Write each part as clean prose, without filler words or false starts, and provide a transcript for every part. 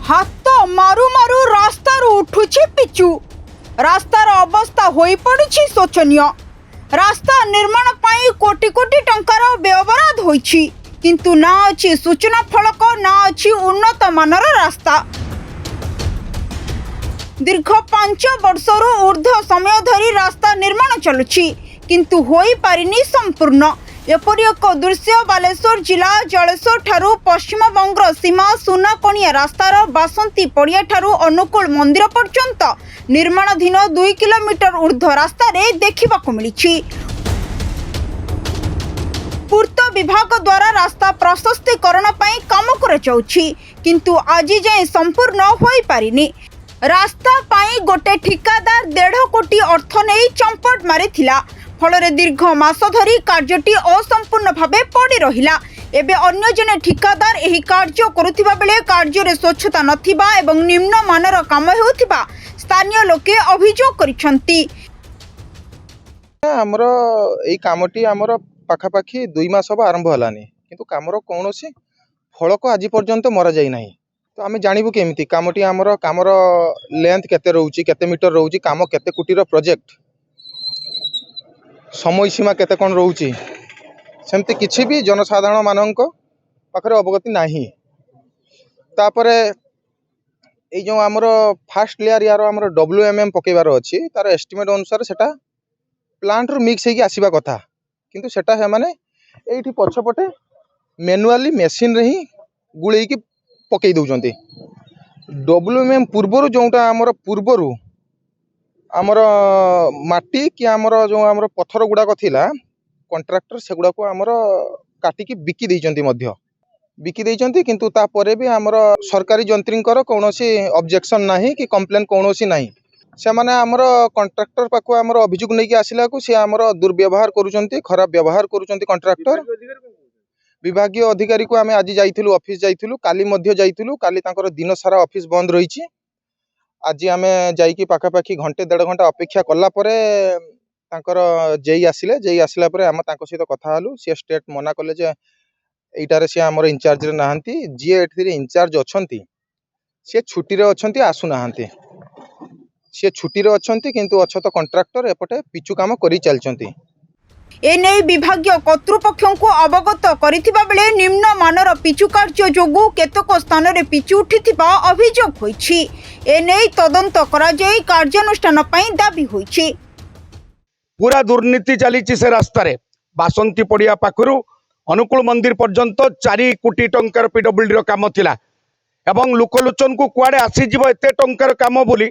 हाथ मारु मारु रास्तार उठुछि पिचु। रास्तार अवस्था होई पड़ुछि शोचनीय। रास्ता निर्माण पाई कोटी कोटी टंकार व्यवहार होइछि, किंतु ना अछि सूचना फलक, ना अछि उन्नत मानर रास्ता। दीर्घ 5 वर्षरु ऊर्ध्व समय धरी रास्ता निर्माण चलुछि, किंतु होई पारिनी संपूर्ण। एपरि एक दृश्य बालेश्वर जिला जलेश्वर ठारू पश्चिम बंग सीमा सुनाकणिया रास्तार बासंती पड़िया ठारू अनुकूल मंदिर पर्यंत निर्माणाधीन 2 किलोमीटर ऊर्ध्व रास्ता रे देखिबाकु मिलिछि। पूर्त विभाग द्वारा रास्ता प्रशस्तीकरण पई काम करा जाउछि, किंतु आज जाय संपूर्ण होई पारिनी। रास्ता पाई गोटे ठिकादार 1.5 कोटी अर्थ नहीं चंपट मारिथिला। फलरे दीर्घ मास धरी कार्यटी असंपूर्ण भावे पड़ी रहिला। एबे अन्य जने ठिकादार एही कार्य करुथिबा बेले कार्य रे स्वच्छता नथिबा एवं निम्न मानर काम हेउथिबा स्थानीय लोके अभियोग करिसंती। हमरो एई कामटी हमरो पाखापाखी 2 मास अब आरंभ हलानी, किंतु कामरो कोनोसी फलक आज पर्यंत मरा जाई नाही। तो आमे जानिबु केमिति कामटी हमरो कामरो लेंथ केते रहउची, केते मीटर रहउची, काम केते कोटीर प्रोजेक्ट, समय सीमा केते कोन रहउची, सेमति किछि भी जनसाधारण मानक पाखरे अवगति नाही। तापरे ए जो हमरो फर्स्ट लेयर यार हमरो WMM पकेबार अछि, तार एस्टिमेट अनुसार सेटा प्लांट रो मिक्स हेकी आसीबा कथा, किंतु सेटा हे माने एठी पछपटे मैनुअली मशीन रे ही गुळेई की पकई दउचंती। WMM पूर्वरु जोंटा हमरो पूर्वरु हमरो माटी कि हमरो जो हमरो पत्थर गुडाक थिला कॉन्ट्रैक्टर सेगुडा को हमरो काटी की बिकी दैचंती मध्य बिकी दैचंती, किंतु ता परे भी हमरो सरकारी जंत्रींकर कोनोसी ऑब्जेक्शन नाही कि कंप्लेन कोनोसी नाही। से माने हमरो कॉन्ट्रैक्टर पाखु हमरो अभियोग नै कि आसिला को से हमरो दुर्व्यवहार करूचंती, खराब व्यवहार करूचंती कॉन्ट्रैक्टर। विभागीय अधिकारी को आमे आज जाइथिलु, ऑफिस जाइथिलु, काली मध्य जाइथिलु। काली तांकर दिन सारा ऑफिस बंद रहिछि। आज आमे जाई कि पाखापाखी घंटे 1.5 घंटा अपेक्षा कला परे तांकर जेई आसिला परे हम तांको सहित कथा हलु। से स्टेट मना कले जे एटारे से हमर इंचार्ज रे नाहंती, जे एठिरे इंचार्ज अछंती से छुट्टी रे अछंती, आसु नाहंती। से छुट्टी रे अछंती, किंतु अछत कॉन्ट्रैक्टर एपटे पिचु काम करि चलचंती। एने विभागीय कर्तृपक्षों को अवगत करिथिबा बेले निम्न मानर पिचु कार्य जोगु केतक स्थान रे पिचु उठिथिबा अभियोग होइछि। एने तदंत करा जाय कार्यानुष्ठान पई दाबी होइछि। पूरा दुर्नीति चली से रास्ता रे बासंती पड़िया पाखरु अनुकूल मंदिर पर्यंत 4 कोटी टंकार PWD काम थिला एवं लोकलोचन को कुआडे आसी जीव एते टंकार काम बोली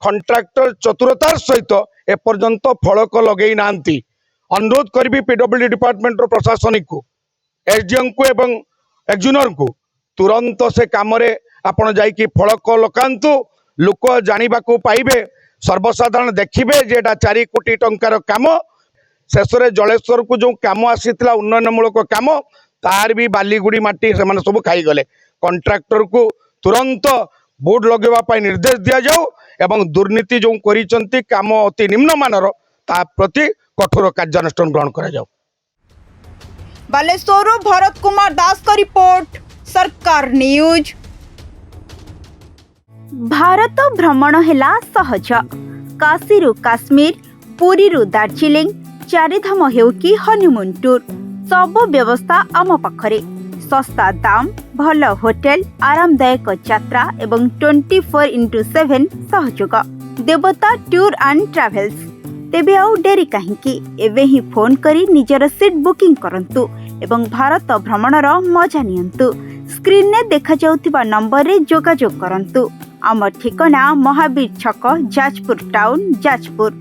कॉन्ट्रैक्टर चतुरतार सहित ए पर्यंत फलक लगेई नांती। अनुरोध करी PWD डिपार्टमेंट रो प्रशासनिक को, SDM को एवं एक्जुनर को तुरंत से काम रे आपण जाई कि फलक लकांतु, लोक जानिबा को पाइबे, सर्वसाधारण देखिबे जे एटा 4 कोटी टंकार काम। शेष रे जलेश्वर को जो काम आसीतला उन्नयनमूलक काम तार भी बालीगुड़ी माटी से माने सब खाई गले। कॉन्ट्रैक्टर को तुरंत बोर्ड लगेवा पाई निर्देश दिया जाऊ एवं दुर्नीति जो करिसंती काम अति निम्न मानर ता प्रति कठोर कार्यानुष्ठान ग्रहण करा जाऊ। बालेश्वर भरत कुमार दास का रिपोर्ट, सरकार न्यूज। भारत भ्रमण हेला सहज। काशीरु काश्मीर, पुरीरु दार्जिलिंग, चारिधाम हेउ कि हनीमून टूर, सब व्यवस्था आम पाखरे। सस्ता दाम, भल होटेल, आरामदायक यात्रा एवं 24x7 सहयोग। देवता टूर एंड ट्रैवल्स। तेबे आउ डेरी काहींकी, एबे ही फोन करी निजर सीट बुकिंग करंतु एवं भारत भ्रमणर मजा नियंतु। स्क्रीन ने देखा जाउथिबा नंबर रे जोगाजोग करंतु। आम ठिकाना महावीर छक, जाजपुर टाउन, जाजपुर।